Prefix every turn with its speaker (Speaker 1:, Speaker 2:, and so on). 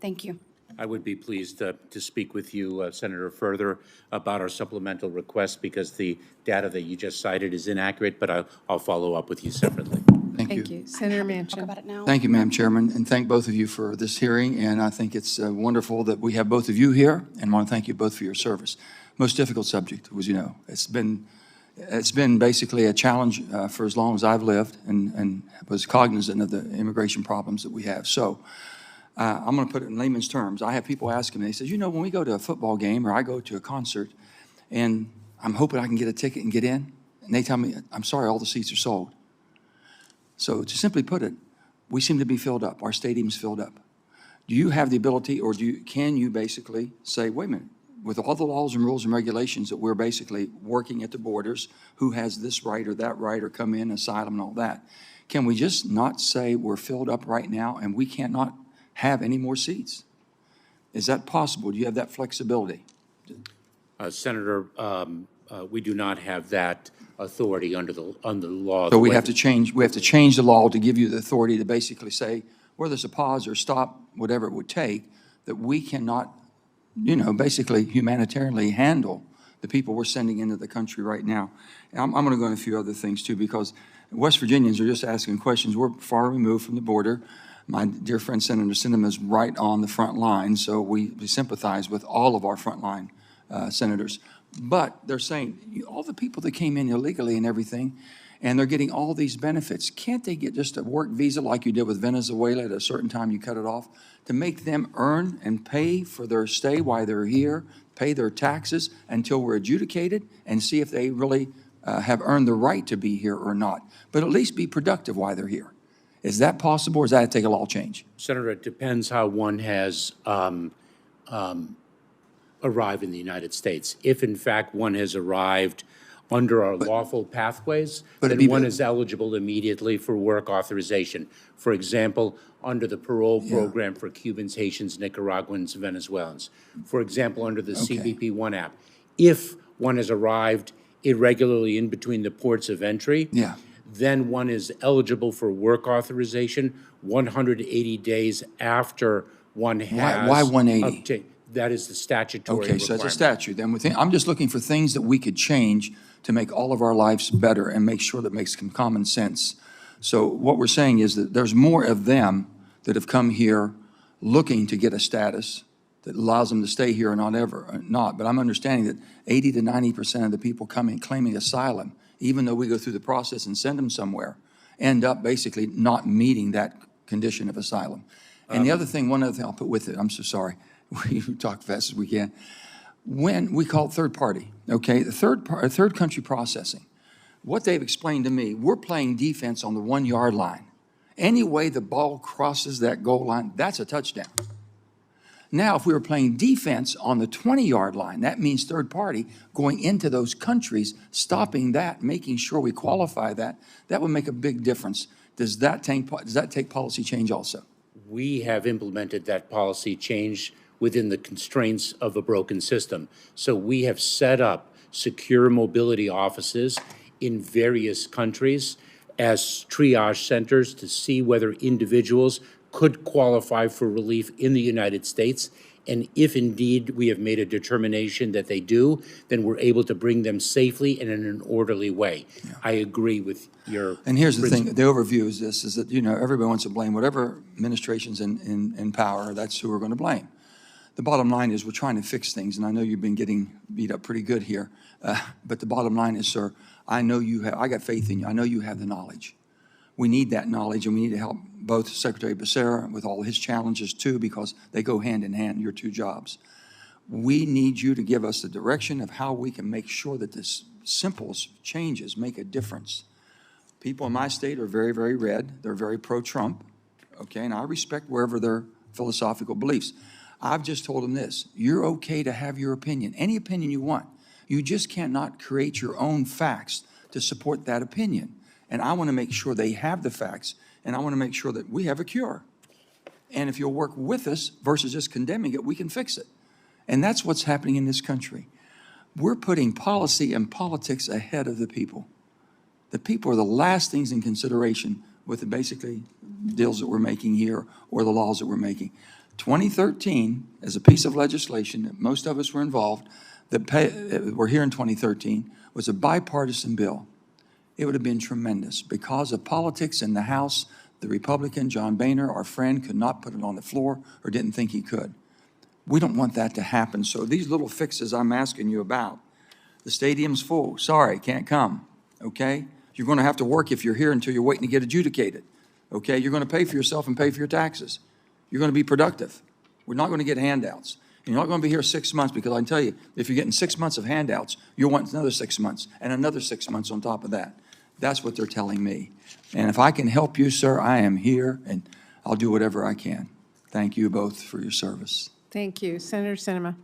Speaker 1: Thank you.
Speaker 2: I would be pleased to speak with you, Senator, further about our supplemental request because the data that you just cited is inaccurate, but I'll follow up with you separately.
Speaker 3: Thank you.
Speaker 4: Thank you. Senator
Speaker 1: Talk
Speaker 4: Manchin.
Speaker 1: about it now.
Speaker 3: Thank you, Madam Chairman, and thank both of you for this hearing. And I think it's wonderful that we have both of you here, and I want to thank you both for your service. Most difficult subject, as you know. It's been basically a challenge for as long as I've lived, and was cognizant of the immigration problems that we have. So I'm going to put it in layman's terms. I have people asking me, they say, you know, when we go to a football game or I go to a concert, and I'm hoping I can get a ticket and get in, and they tell me, I'm sorry, all the seats are sold. So to simply put it, we seem to be filled up. Our stadium's filled up. Do you have the ability, or can you basically say, wait a minute, with all the laws and rules and regulations that we're basically working at the borders, who has this right or that right, or come in, asylum and all that, can we just not say we're filled up right now and we cannot have any more seats? Is that possible? Do you have that flexibility?
Speaker 2: Senator, we do not have that authority under the law.
Speaker 3: So we have to change the law to give you the authority to basically say, whether it's a pause or stop, whatever it would take, that we cannot, you know, basically humanitarianly handle the people we're sending into the country right now. And I'm going to go into a few other things too, because West Virginians are just asking questions. We're far removed from the border. My dear friend Senator Sinema is right on the front line, so we sympathize with all of our frontline senators. But they're saying, all the people that came in illegally and everything, and they're getting all these benefits, can't they get just a work visa like you did with Venezuela at a certain time you cut it off, to make them earn and pay for their stay while they're here, pay their taxes until we're adjudicated, and see if they really have earned the right to be here or not, but at least be productive while they're here? Is that possible, or does that take a law change?
Speaker 2: Senator, it depends how one has arrived in the United States. If, in fact, one has arrived under our lawful pathways, then one is eligible immediately for work authorization. For example, under the parole program for Cubans, Haitians, Nicaraguans, Venezuelans. For example, under the CBP-1 app. If one has arrived irregularly in between the ports of entry, then one is eligible for work authorization 180 days after one has
Speaker 3: Why 180?
Speaker 2: That is the statutory
Speaker 3: Okay, so
Speaker 2: requirement.
Speaker 3: it's a statute. Then I'm just looking for things that we could change to make all of our lives better and make sure that makes some common sense. So what we're saying is that there's more of them that have come here looking to get a status that allows them to stay here or not. But I'm understanding that 80 to 90% of the people coming claiming asylum, even though we go through the process and send them somewhere, end up basically not meeting that condition of asylum. And the other thing, one other thing I'll put with it, I'm so sorry. We talk fast as we can. When we call it third party, okay, the third country processing, what they've explained to me, we're playing defense on the 1 yard line. Any way the ball crosses that goal line, that's a touchdown. Now, if we were playing defense on the 20-yard line, that means third party going into those countries, stopping that, making sure we qualify that would make a big difference. Does that take policy change also?
Speaker 2: We have implemented that policy change within the constraints of a broken system. So we have set up secure mobility offices in various countries as triage centers to see whether individuals could qualify for relief in the United States. And if indeed we have made a determination that they do, then we're able to bring them safely and in an orderly way. Yeah. I agree with your
Speaker 3: And here's the thing, the overview is this, is that, you know, everybody wants to blame whatever administration's in power, that's who we're going to blame. The bottom line is we're trying to fix things, and I know you've been getting beat up pretty good here, but the bottom line is, sir, I got faith in you. I know you have the knowledge. We need that knowledge, and we need to help both Secretary Becerra with all his challenges too, because they go hand in hand, your two jobs. We need you to give us the direction of how we can make sure that this simple changes make a difference. People in my state are very, very red. They're very pro-Trump, okay, and I respect wherever their philosophical beliefs. I've just told them this, you're okay to have your opinion, any opinion you want. You just cannot create your own facts to support that opinion. And I want to make sure they have the facts, and I want to make sure that we have a cure. And if you'll work with us versus just condemning it, we can fix it. And that's what's happening in this country. We're putting policy and politics ahead of the people. The people are the last things in consideration with the basically deals that we're making here or the laws that we're making. 2013, as a piece of legislation that most of us were involved, were here in 2013, was a bipartisan bill. It would have been tremendous. Because of politics in the House, the Republican, John Boehner, our friend, could not put it on the floor or didn't think he could. We don't want that to happen. So these little fixes I'm asking you about, the stadium's full. Sorry, can't come, okay? You're going to have to work if you're here until you're waiting to get adjudicated, okay? You're going to pay for yourself and pay for your taxes. You're going to be productive. We're not going to get handouts. And you're not going to be here 6 months, because I can tell you, if you're getting 6 months of handouts, you'll want another 6 months and another 6 months on top of that. That's what they're telling me. And if I can help you, sir, I am here, and I'll do whatever I can. Thank you both for your service.
Speaker 1: Thank you. Senator Sinema.